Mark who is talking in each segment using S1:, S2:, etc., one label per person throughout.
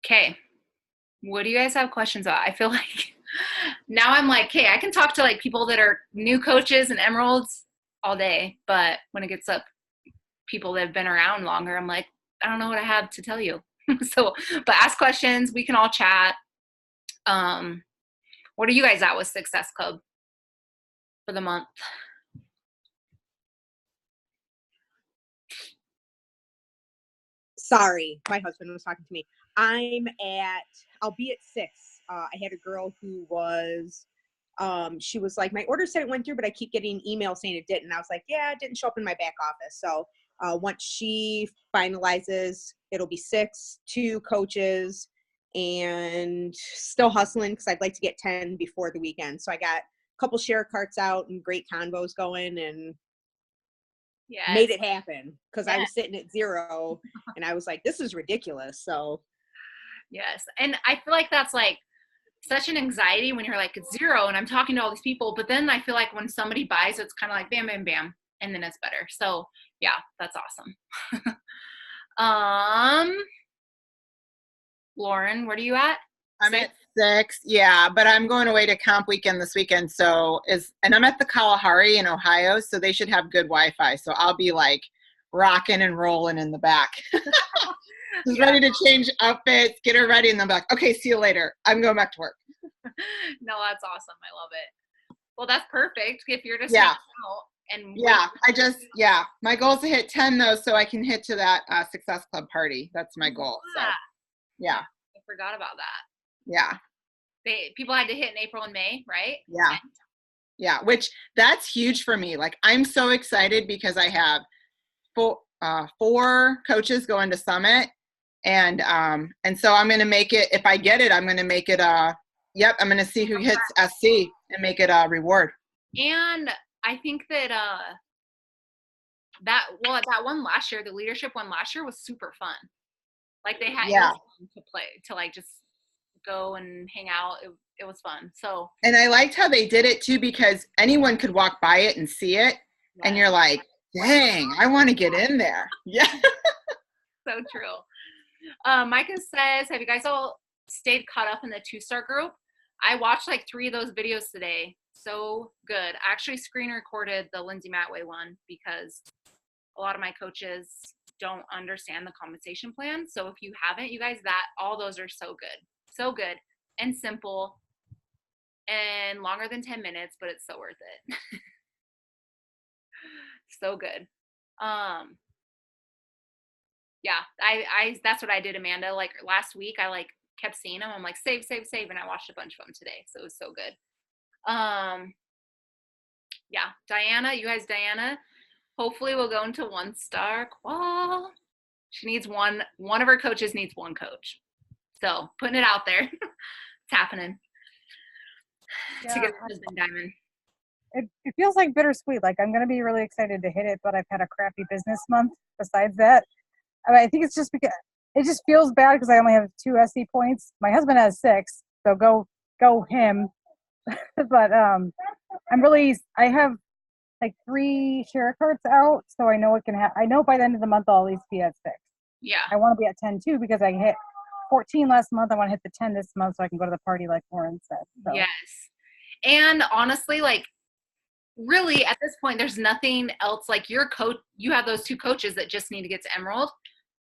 S1: Okay. What do you guys have questions about? I feel like now I'm like, okay, I can talk to like people that are new coaches and emeralds all day, but when it gets up people that have been around longer, I'm like, I don't know what I have to tell you. So, but ask questions. We can all chat. Um, what are you guys at with Success Club for the month?
S2: Sorry, my husband was talking to me. I'll be at 6. I had a girl who was, she was like, my order said it went through, but I keep getting emails saying it didn't. And I was like, yeah, it didn't show up in my back office. So once she finalizes, it'll be 6, 2 coaches, and still hustling because I'd like to get 10 before the weekend. So I got a couple share carts out and great convos going, and made it happen because I was sitting at 0 and I was like, this is ridiculous. So
S1: yes. And I feel like that's like such an anxiety when you're like it's 0 and I'm talking to all these people, but then I feel like when somebody buys, it's kind of like bam, bam, bam, and then it's better. So yeah, that's awesome. Lauren, where are you at?
S3: I'm at 6. Yeah, but I'm going away to comp weekend this weekend. And I'm at the Kalahari in Ohio, so they should have good Wi-Fi. So I'll be like rocking and rolling in the back. Just ready to change outfits, get her ready, and then back. Okay, see you later. I'm going back to work.
S1: No, that's awesome. I love it. Well, that's perfect if you're just
S3: out
S1: and
S3: my goal is to hit 10 though, so I can hit to that Success Club party. That's my goal. So yeah,
S1: I forgot about that.
S3: Yeah,
S1: people had to hit in April and May, right?
S3: Yeah, which that's huge for me. Like I'm so excited because I have 4 coaches going to Summit, and so I'm gonna make it. If I get it, I'm gonna make it. I'm gonna see who hits SC and make it a reward.
S1: And I think that that one last year, the leadership one last year was super fun. Like they had to play, to like just go and hang out. It was fun. So,
S3: and I liked how they did it too, because anyone could walk by it and see it, and you're like, dang, I want to get in there. Yeah.
S1: So true. Micah says, have you guys all stayed caught up in the 2-star group? I watched like 3 of those videos today. So good. I actually screen recorded the Lindsay Matway one because a lot of my coaches don't understand the compensation plan. So if you haven't, you guys, all those are so good and simple and longer than 10 minutes, but it's so worth it. So good. Yeah, I that's what I did, Amanda. Like last week, I like kept seeing them. I'm like, save, and I watched a bunch of them today. So it was so good. Yeah, Diana, hopefully we'll go into 1-star qual. She needs one of her coaches needs 1 coach. So putting it out there. It's happening. To get the husband diamond.
S4: It feels like bittersweet. Like I'm going to be really excited to hit it, but I've had a crappy business month besides that. I think it's just because it just feels bad because I only have 2 SC points. My husband has 6, so go him. But I have like 3 share carts out, so I know it can I know by the end of the month I'll at least be at 6.
S1: Yeah.
S4: I want to be at 10 too because I hit 14 last month. I want to hit the 10 this month so I can go to the party like Lauren said. So.
S1: Yes. And honestly, like really at this point, there's nothing else. Like your coach, you have those 2 coaches that just need to get to Emerald.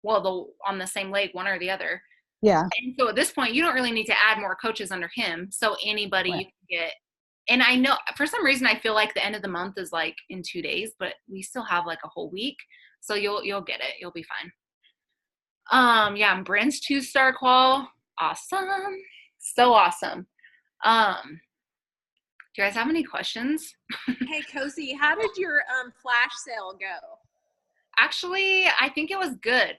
S1: Well, on the same leg, one or the other.
S4: Yeah.
S1: And so at this point, you don't really need to add more coaches under him. So anybody you can get. And I know for some reason, I feel like the end of the month is like in 2 days, but we still have like a whole week. So you'll get it. You'll be fine. Yeah. Bryn's 2-star qual. Awesome. So awesome. Do you guys have any questions?
S5: Hey, Cozy, how did your flash sale go?
S1: Actually, I think it was good.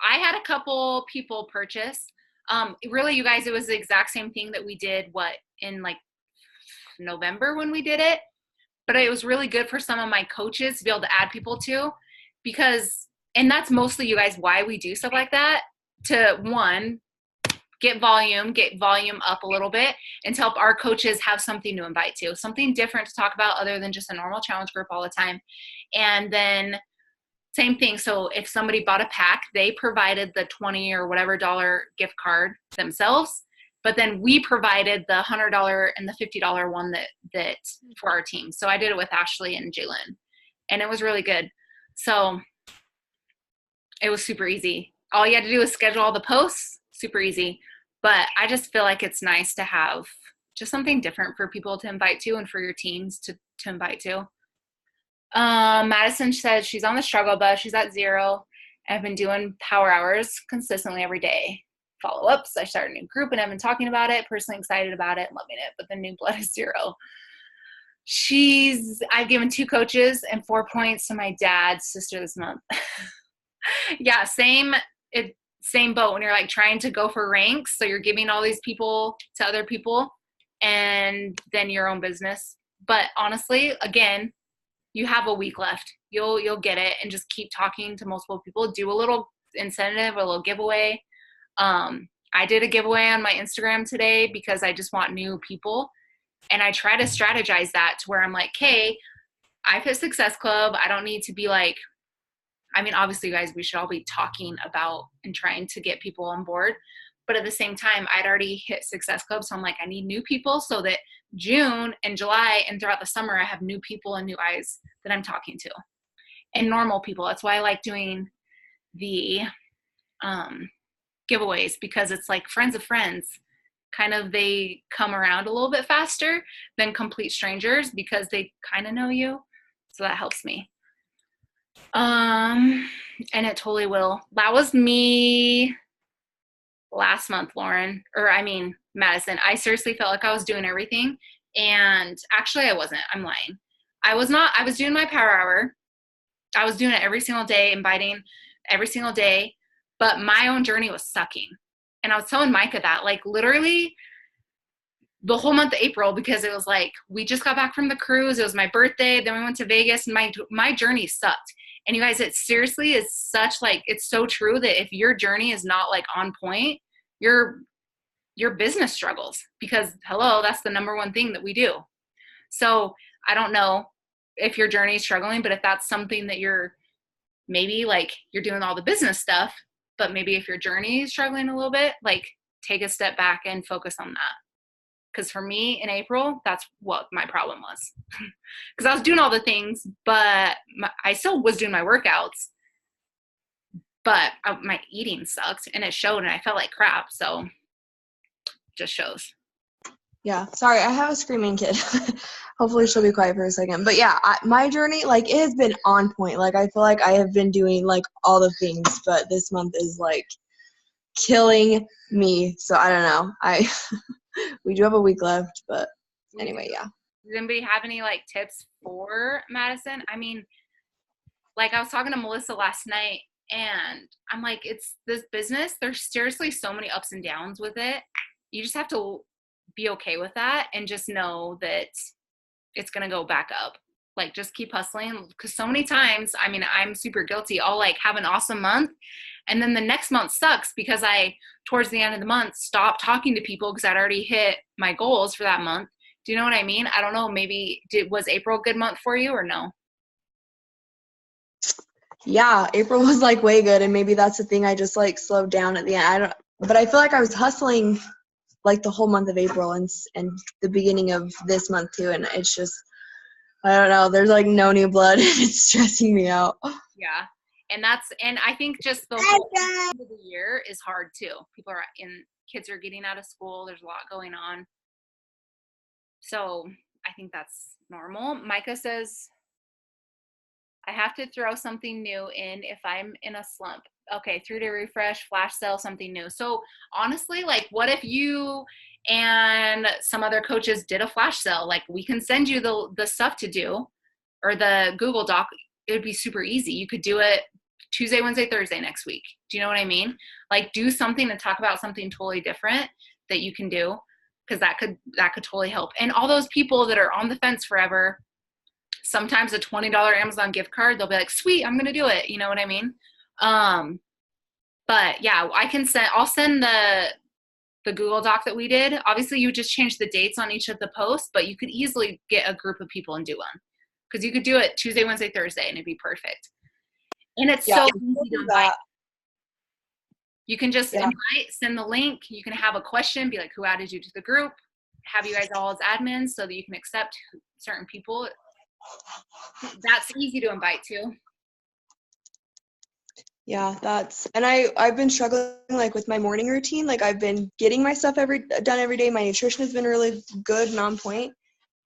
S1: I had a couple people purchase. Really, you guys, it was the exact same thing that we did, in like November when we did it. But it was really good for some of my coaches to be able to add people to and that's mostly, you guys, why we do stuff like that. To, 1, get volume up a little bit and to help our coaches have something to invite to, something different to talk about other than just a normal challenge group all the time. And then same thing. So if somebody bought a pack, they provided the $20 or whatever gift card themselves, but then we provided the $100 and the $50 one that for our team. So I did it with Ashley and Jalen, and it was really good. So it was super easy. All you had to do was schedule all the posts, super easy. But I just feel like it's nice to have just something different for people to invite to and for your teams to invite to. Madison says she's on the struggle bus. She's at 0. I've been doing power hours consistently every day. Follow-ups. I started a new group and I've been talking about it, personally excited about it, loving it, but the new blood is 0. I've given 2 coaches and 4 points to my dad's sister this month. Yeah, same boat when you're like trying to go for ranks. So you're giving all these people to other people and then your own business. But honestly, again, you have a week left. You'll get it, and just keep talking to multiple people. Do a little incentive, a little giveaway. I did a giveaway on my Instagram today because I just want new people. And I try to strategize that to where I'm like, hey, I've hit Success Club. I don't need to be like, I mean, obviously, guys, we should all be talking about and trying to get people on board. But at the same time, I'd already hit Success Club. So I'm like, I need new people so that June and July and throughout the summer, I have new people and new eyes that I'm talking to and normal people. That's why I like doing the giveaways, because it's like friends of friends. Kind of they come around a little bit faster than complete strangers because they kind of know you. So that helps me. And it totally will. That was me last month, Madison. I seriously felt like I was doing everything. And actually I wasn't. I'm lying. I was not. I was doing my power hour. I was doing it every single day, inviting every single day. But my own journey was sucking. And I was telling Micah that, like, literally the whole month of April, because it was like, we just got back from the cruise. It was my birthday. Then we went to Vegas, and my journey sucked. And you guys, it seriously is such, like, it's so true that if your journey is not like on point, your business struggles, because hello, that's the number one thing that we do. So I don't know if your journey is struggling, but if that's something that you're maybe like you're doing all the business stuff, but maybe if your journey is struggling a little bit, like take a step back and focus on that. Because for me in April, that's what my problem was. Because I was doing all the things, but I still was doing my workouts, but my eating sucked and it showed, and I felt like crap. So just shows.
S6: Yeah, sorry, I have a screaming kid. Hopefully she'll be quiet for a second. But yeah, my journey, like, it has been on point. Like, I feel like I have been doing, like, all the things, but this month is, like, killing me. So I don't know. We do have a week left, but anyway, yeah.
S1: Does anybody have any, like, tips for Madison? I mean, like, I was talking to Melissa last night, and I'm like, it's this business. There's seriously so many ups and downs with it. You just have to be okay with that and just know that it's going to go back up. Like, just keep hustling, because so many times, I mean, I'm super guilty. I'll, like, have an awesome month, and then the next month sucks because towards the end of the month, stopped talking to people because I'd already hit my goals for that month. Do you know what I mean? I don't know. Maybe was April a good month for you or no?
S6: Yeah, April was, like, way good, and maybe that's the thing. I just, like, slowed down at the end. But I feel like I was hustling, like, the whole month of April and the beginning of this month too, and it's just, I don't know, there's, like, no new blood. It's stressing me out.
S1: Yeah. And I think just the whole end of the year is hard too. Kids are getting out of school. There's a lot going on. So I think that's normal. Micah says, I have to throw something new in if I'm in a slump. Okay, 3-day refresh, flash sale, something new. So honestly, like, what if you and some other coaches did a flash sale? Like, we can send you the stuff to do, or the Google Doc. It would be super easy. You could do it Tuesday, Wednesday, Thursday next week. Do you know what I mean? Like, do something and talk about something totally different that you can do, because that could totally help. And all those people that are on the fence forever, sometimes a $20 Amazon gift card, they'll be like, sweet, I'm going to do it. You know what I mean? But yeah, I'll send the Google Doc that we did. Obviously you just change the dates on each of the posts, but you could easily get a group of people and do one, because you could do it Tuesday, Wednesday, Thursday, and it'd be perfect. And it's
S6: Yeah,
S1: so
S6: I
S1: easy to
S6: do
S1: invite.
S6: that.
S1: You can just
S6: Yeah.
S1: invite, send the link. You can have a question, be like, who added you to the group? Have you guys all as admins so that you can accept certain people. That's easy to invite to.
S6: Yeah, and I've been struggling like with my morning routine. Like I've been getting my stuff done every day. My nutrition has been really good and on point.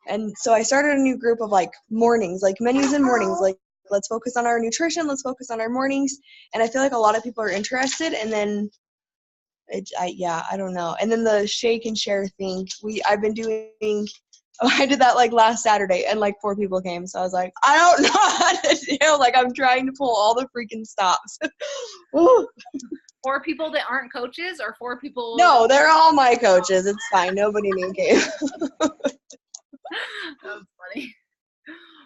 S6: And so I started a new group of like mornings, like menus and mornings, like let's focus on our nutrition, let's focus on our mornings. And I feel like a lot of people are interested. And then I don't know. And then the shake and share thing, I've been doing. I did that like last Saturday and like 4 people came. So I was like, I don't know how to do. Like I'm trying to pull all the freaking stops.
S1: 4 people that aren't coaches or 4 people?
S6: No, they're all my coaches. It's fine. Nobody new came.
S1: That's funny.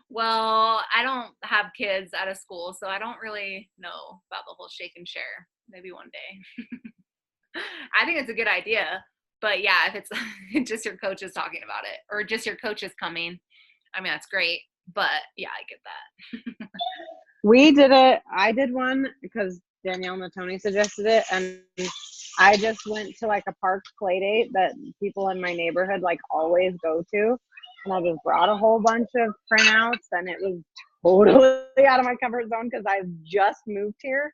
S1: Well, I don't have kids out of school, so I don't really know about the whole shake and share. Maybe one day. I think it's a good idea. But yeah, if it's just your coaches talking about it or just your coaches coming, I mean, that's great. But yeah, I get that.
S7: We did it. I did one because Danielle Natoni suggested it. And I just went to like a park play date that people in my neighborhood like always go to. And I just brought a whole bunch of printouts, and it was totally out of my comfort zone because I just moved here.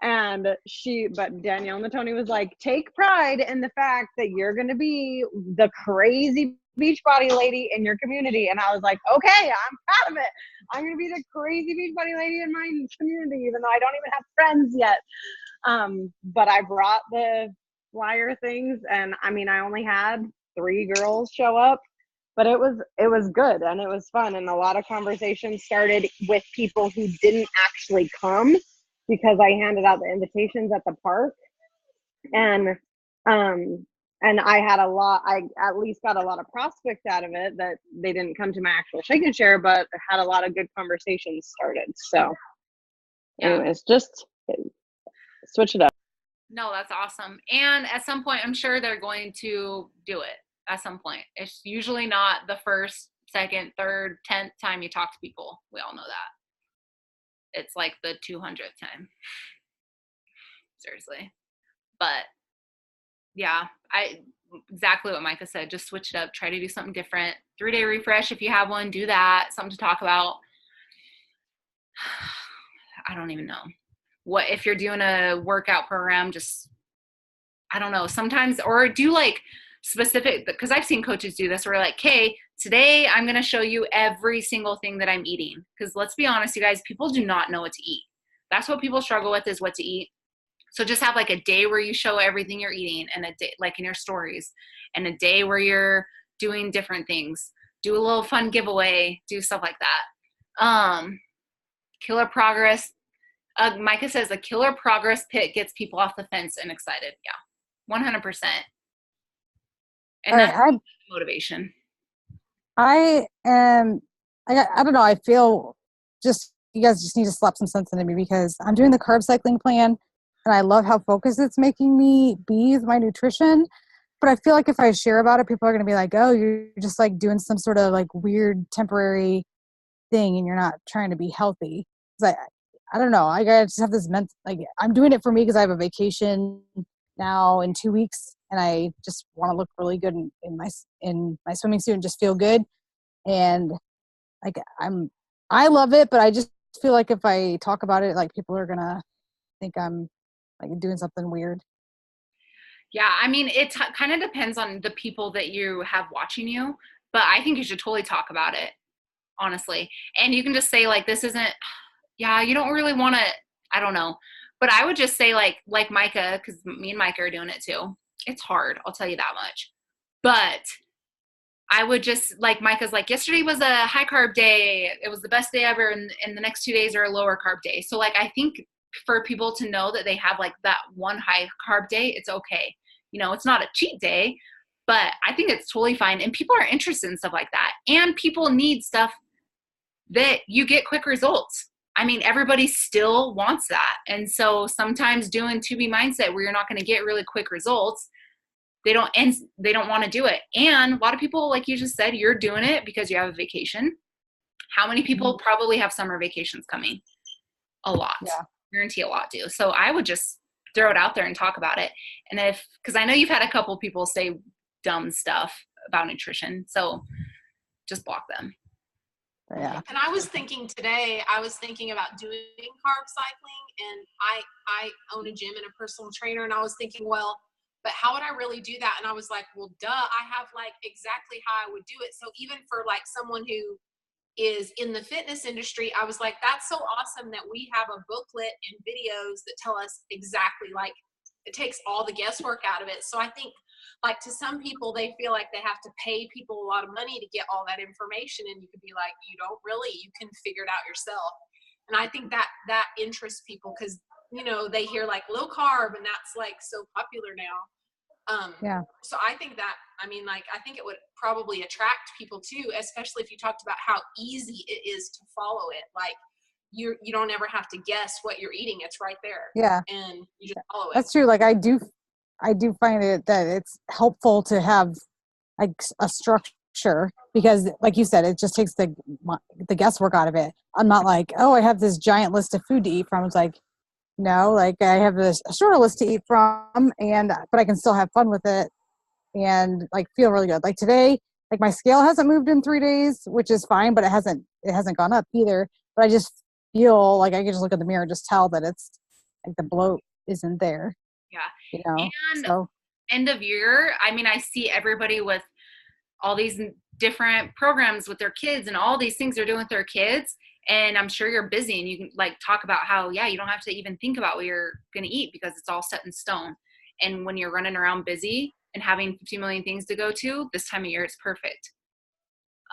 S7: But Danielle Natoni was like, take pride in the fact that you're going to be the crazy Beachbody lady in your community. And I was like, okay, I'm proud of it. I'm going to be the crazy Beachbody lady in my community, even though I don't even have friends yet. But I brought the flyer things, and I mean, I only had 3 girls show up, but it was good and it was fun. And a lot of conversations started with people who didn't actually come, because I handed out the invitations at the park, and I had I at least got a lot of prospects out of it that they didn't come to my actual shake and share, but had a lot of good conversations started. So anyways, just switch it up.
S1: No, that's awesome. And at some point, I'm sure they're going to do it at some point. It's usually not the first, second, third, 10th time you talk to people. We all know that. It's like the 200th time. Seriously. But yeah, exactly what Micah said. Just switch it up. Try to do something different. 3-day refresh. If you have one, do that. Something to talk about. I don't even know. What if you're doing a workout program, just, I don't know, sometimes, or do like specific, because I've seen coaches do this where like, okay, today I'm going to show you every single thing that I'm eating. Because let's be honest, you guys, people do not know what to eat. That's what people struggle with, is what to eat. So just have like a day where you show everything you're eating, and a day like in your stories, and a day where you're doing different things. Do a little fun giveaway, do stuff like that. Killer progress. Micah says a killer progress pit gets people off the fence and excited. Yeah, 100%. And that's motivation.
S4: I don't know. I feel you guys just need to slap some sense into me, because I'm doing the carb cycling plan, and I love how focused it's making me be with my nutrition. But I feel like if I share about it, people are going to be like, oh, you're just like doing some sort of like weird temporary thing, and you're not trying to be healthy. I don't know. I just have this like, I'm doing it for me because I have a vacation now in 2 weeks, and I just want to look really good in my swimming suit and just feel good. And like I love it, but I just feel like if I talk about it, like people are gonna think I'm like doing something weird.
S1: Yeah, I mean, it kind of depends on the people that you have watching you, but I think you should totally talk about it, honestly. And you can just say like, this isn't, yeah, you don't really want to, I don't know. But I would just say like Micah, because me and Micah are doing it too. It's hard, I'll tell you that much. But I would just, like Micah's like, yesterday was a high carb day. It was the best day ever. And the next 2 days are a lower carb day. So like, I think for people to know that they have like that one high carb day, it's okay. You know, it's not a cheat day, but I think it's totally fine. And people are interested in stuff like that. And people need stuff that you get quick results. I mean, everybody still wants that. And so sometimes doing 2B mindset where you're not going to get really quick results, they don't want to do it. And a lot of people, like you just said, you're doing it because you have a vacation. How many people probably have summer vacations coming? A lot.
S4: Yeah.
S1: Guarantee a lot do. So I would just throw it out there and talk about it. And because I know you've had a couple people say dumb stuff about nutrition, so just block them.
S4: Yeah.
S5: And I was thinking today, I was thinking about doing carb cycling, and I own a gym and a personal trainer, and I was thinking, well, but how would I really do that? And I was like, well, duh, I have like exactly how I would do it. So even for like someone who is in the fitness industry, I was like, that's so awesome that we have a booklet and videos that tell us exactly, like, it takes all the guesswork out of it. So I think, like, to some people, they feel like they have to pay people a lot of money to get all that information, and you could be like, you don't really, you can figure it out yourself. And I think that interests people, because, you know, they hear like low carb, and that's like so popular now.
S4: Yeah.
S5: So I think that, I mean, like, I think it would probably attract people too, especially if you talked about how easy it is to follow it. Like, you don't ever have to guess what you're eating. It's right there.
S4: Yeah.
S5: And you just follow it.
S4: That's true. Like I do find it that it's helpful to have like a structure, because like you said, it just takes the guesswork out of it. I'm not like, oh, I have this giant list of food to eat from. It's like, no, like I have a shorter list to eat from, but I can still have fun with it and like feel really good. Like today, like my scale hasn't moved in 3 days, which is fine, but it hasn't gone up either. But I just feel like I can just look in the mirror and just tell that it's like the bloat isn't there.
S1: Yeah.
S4: You know,
S1: And
S4: so
S1: end of year, I mean, I see everybody with all these different programs with their kids and all these things they're doing with their kids. And I'm sure you're busy, and you can like talk about how, yeah, you don't have to even think about what you're going to eat because it's all set in stone. And when you're running around busy and having 50 million things to go to, this time of year, it's perfect.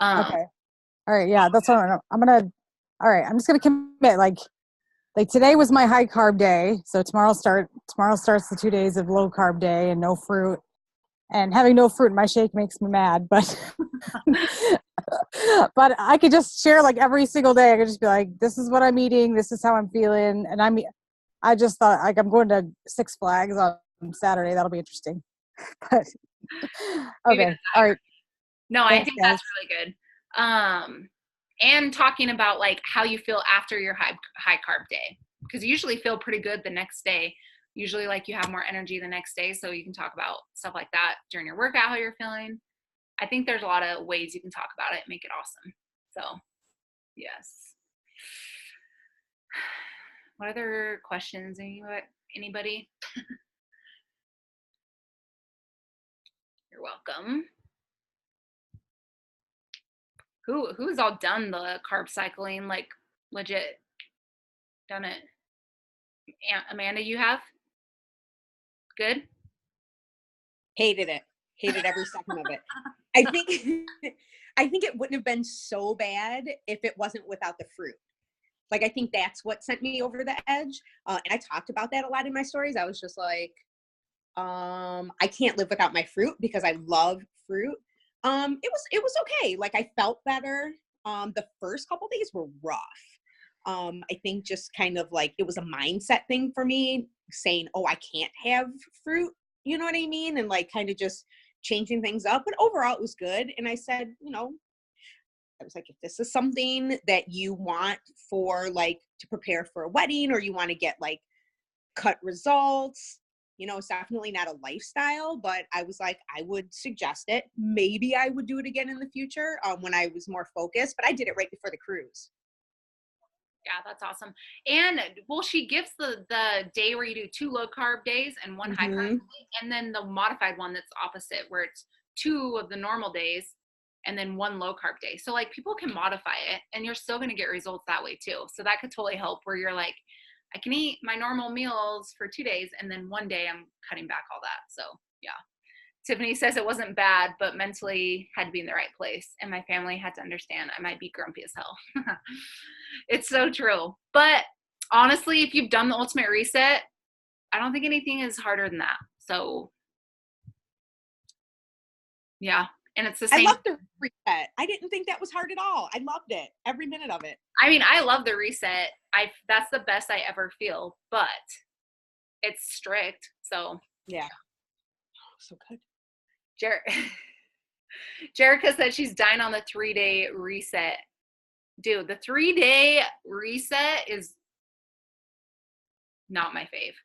S4: okay. All right. Yeah, that's what I'm going to, all right. I'm just going to commit. Like today was my high carb day. So tomorrow starts the 2 days of low carb day and no fruit. And having no fruit in my shake makes me mad, but but I could just share like every single day. I could just be like, this is what I'm eating. This is how I'm feeling. And I just thought like I'm going to Six Flags on Saturday. That'll be interesting. But okay. All right.
S1: No,
S4: Thanks,
S1: I think
S4: guys.
S1: that's really good. And talking about like how you feel after your high carb day, because you usually feel pretty good the next day. Usually like you have more energy the next day, so you can talk about stuff like that during your workout, how you're feeling. I think there's a lot of ways you can talk about it and make it awesome. So yes. What other questions? Anybody? You're welcome. Who's all done the carb cycling, like legit done it? Amanda, you have? Good?
S2: Hated it. Hated every second of it. I think it wouldn't have been so bad if it wasn't without the fruit. Like, I think that's what sent me over the edge. And I talked about that a lot in my stories. I was just like, I can't live without my fruit because I love fruit. It was okay. Like, I felt better. The first couple days were rough. I think just kind of like it was a mindset thing for me, saying, oh, I can't have fruit. You know what I mean? And like kind of just changing things up. But overall, it was good. And I said, I was like, if this is something that you want for like to prepare for a wedding, or you want to get like cut results, it's definitely not a lifestyle, but I was like, I would suggest it. Maybe I would do it again in the future when I was more focused, but I did it right before the cruise.
S1: Yeah, that's awesome. And well, she gives the day where you do 2 low carb days and 1 high carb day, and then the modified one that's opposite, where it's 2 of the normal days and then 1 low carb day. So like people can modify it, and you're still going to get results that way too. So that could totally help, where you're like, I can eat my normal meals for 2 days, and then 1 day I'm cutting back all that. So yeah. Tiffany says it wasn't bad, but mentally had to be in the right place. And my family had to understand I might be grumpy as hell. It's so true. But honestly, if you've done the ultimate reset, I don't think anything is harder than that. So yeah. And it's the same.
S2: I loved the reset. I didn't think that was hard at all. I loved it. Every minute of it.
S1: I mean, I love the reset. That's the best I ever feel, but it's strict. So
S2: yeah. So good.
S1: Jerica said she's dying on the 3-day reset. Dude, the 3-day reset is not my fave.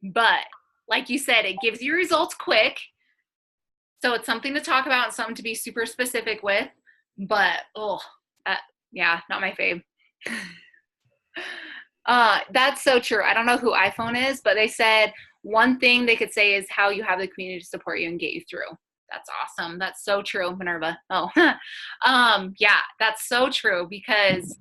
S1: But like you said, it gives you results quick. So it's something to talk about and something to be super specific with. But, yeah, not my fave. That's so true. I don't know who iPhone is, but they said one thing they could say is how you have the community to support you and get you through. That's awesome. That's so true, Minerva. Oh, yeah, that's so true because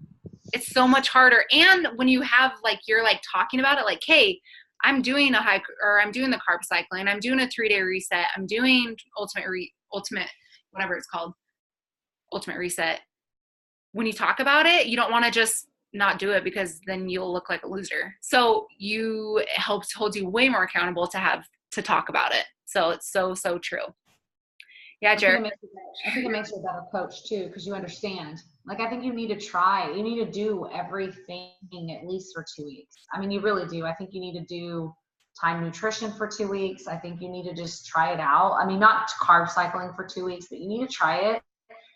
S1: it's so much harder. And when you have like, you're like talking about it, like, hey, I'm doing I'm doing the carb cycling. I'm doing a 3-day reset. I'm doing ultimate, whatever it's called, ultimate reset. When you talk about it, you don't want to just not do it because then you'll look like a loser. So it holds you way more accountable to talk about it. So it's so, so true. Yeah, Jared.
S8: I think it makes you a better coach too, because you understand. Like, I think you need to try. You need to do everything at least for 2 weeks. I mean, you really do. I think you need to do time nutrition for 2 weeks. I think you need to just try it out. I mean, not carb cycling for 2 weeks, but you need to try it.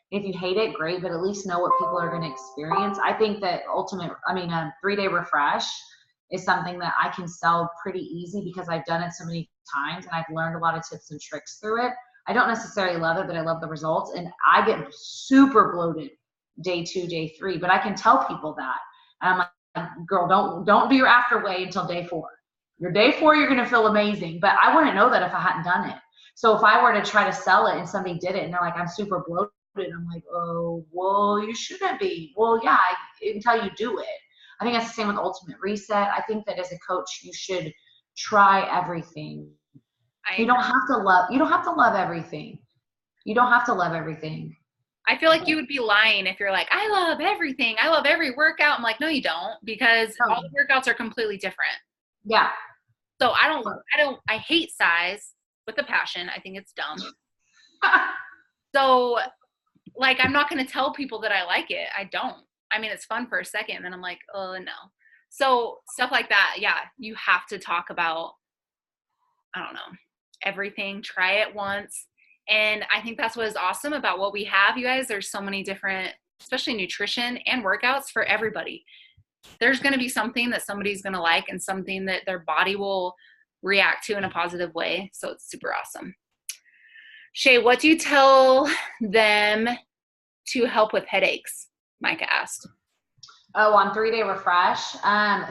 S8: If you hate it, great, but at least know what people are going to experience. I think that a 3-day refresh is something that I can sell pretty easy because I've done it so many times and I've learned a lot of tips and tricks through it. I don't necessarily love it, but I love the results. And I get super bloated day 2, day 3, but I can tell people that. And I'm like, girl, don't do your after weigh until day 4. Your day 4, you're going to feel amazing. But I wouldn't know that if I hadn't done it. So if I were to try to sell it and somebody did it and they're like, I'm super bloated, I'm like, oh, well, you shouldn't be. Well, yeah, until you do it. I think that's the same with Ultimate Reset. I think that as a coach, you should try everything. You don't have to love everything. You don't have to love everything.
S1: I feel like you would be lying if you're like, I love everything. I love every workout. I'm like, no, you don't, because all the workouts are completely different.
S8: Yeah.
S1: So I hate size with a passion. I think it's dumb. So like, I'm not going to tell people that I like it. I don't. I mean, it's fun for a second, and then I'm like, oh, no. So stuff like that, yeah, you have to talk about, I don't know, everything. Try it once. And I think that's what is awesome about what we have, you guys. There's so many different, especially nutrition and workouts for everybody. There's going to be something that somebody's going to like and something that their body will react to in a positive way. So it's super awesome. Shay, what do you tell them to help with headaches? Micah asked.
S8: Oh, on 3-day refresh.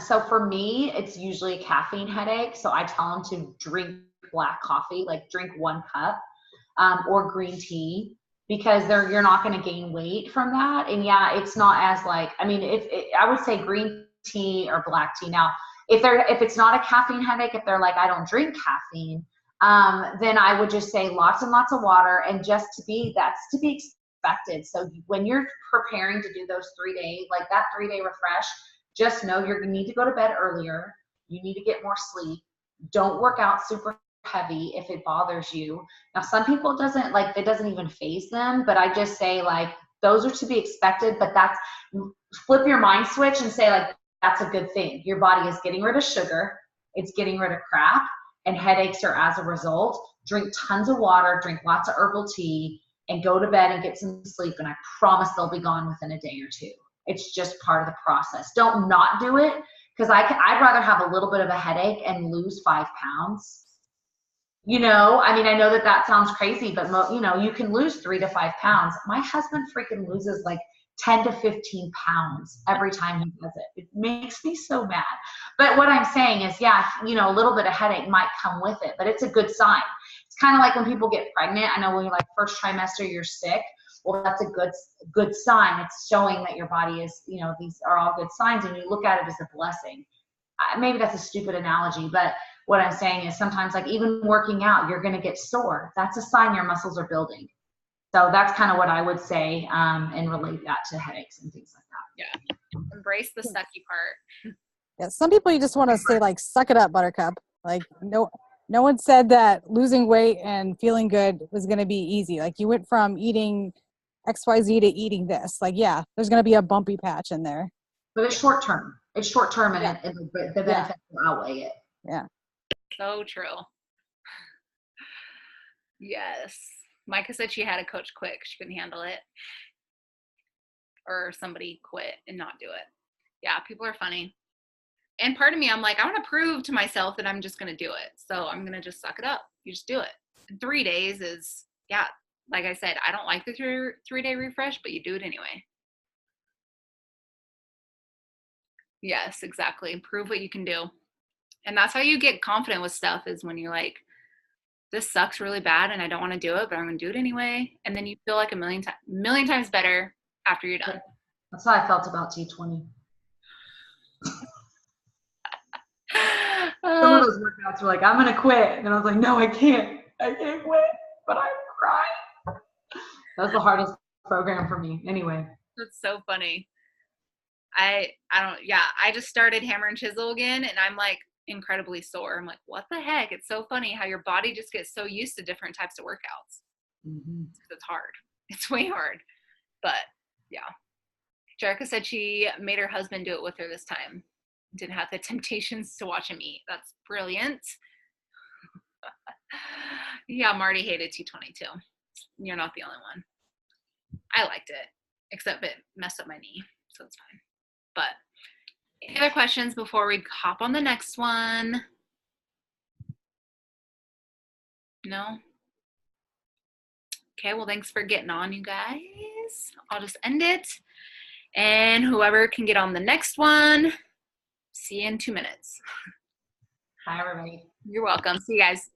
S8: So for me, it's usually a caffeine headache. So I tell them to drink black coffee, like drink 1 cup, or green tea, because you're not going to gain weight from that. And yeah, it's not as like, I mean, I would say green tea or black tea. Now, if it's not a caffeine headache, if they're like, I don't drink caffeine, then I would just say lots and lots of water, and that's to be expected. So when you're preparing to do those 3 days, like that 3-day refresh, just know you're going to need to go to bed earlier. You need to get more sleep. Don't work out super heavy if it bothers you. Now, some people it doesn't even faze them, but I just say like, those are to be expected, but flip your mind switch and say like, that's a good thing. Your body is getting rid of sugar. It's getting rid of crap, and headaches are as a result. Drink tons of water, drink lots of herbal tea, and go to bed and get some sleep. And I promise they'll be gone within a day or 2. It's just part of the process. Don't not do it, because I'd rather have a little bit of a headache and lose 5 pounds. You know, I mean, I know that sounds crazy, but you can lose 3 to 5 pounds. My husband freaking loses like 10 to 15 pounds every time he does it. It makes me so mad. But what I'm saying is, yeah, a little bit of headache might come with it, but it's a good sign. It's kind of like when people get pregnant. I know when you're like first trimester, you're sick. Well, that's a good sign. It's showing that your body is, these are all good signs, and you look at it as a blessing. Maybe that's a stupid analogy, but what I'm saying is sometimes, like even working out, you're going to get sore. That's a sign your muscles are building. So that's kind of what I would say, and relate that to headaches and things like that.
S1: Yeah. Embrace the sucky part.
S4: Yeah. Some people you just want to say like, suck it up, Buttercup. Like no one said that losing weight and feeling good was going to be easy. Like you went from eating XYZ to eating this. Like, yeah, there's going to be a bumpy patch in there.
S8: But it's short term. It's short term, and the benefits will outweigh it.
S4: Yeah.
S1: So true. Yes. Micah said she had a coach quick. She couldn't handle it. Or somebody quit and not do it. Yeah, people are funny. and part of me, I'm like, I want to prove to myself that I'm just going to do it. So I'm going to just suck it up. You just do it. 3 days is, yeah, like I said, I don't like the 3-day refresh, but you do it anyway. Yes, exactly. Prove what you can do. And that's how you get confident with stuff, is when you're like, this sucks really bad and I don't want to do it, but I'm going to do it anyway. And then you feel like a million times better after you're done.
S8: That's how I felt about T20. Some of those workouts were like, I'm going to quit. And I was like, no, I can't quit, but I'm crying. That was the hardest program for me. Anyway.
S1: That's so funny. I just started Hammer and Chisel again, and I'm like incredibly sore. I'm like, what the heck? It's so funny how your body just gets so used to different types of workouts. It's hard. It's way hard. But yeah. Jerica said she made her husband do it with her this time. Didn't have the temptations to watch him eat. That's brilliant. Yeah, Marty hated T20 too. You're not the only one. I liked it, except it messed up my knee, so it's fine. But any other questions before we hop on the next one? No? Okay, well, thanks for getting on, you guys. I'll just end it. And whoever can get on the next one, see you in 2 minutes.
S8: Bye, everybody.
S1: You're welcome. See you guys.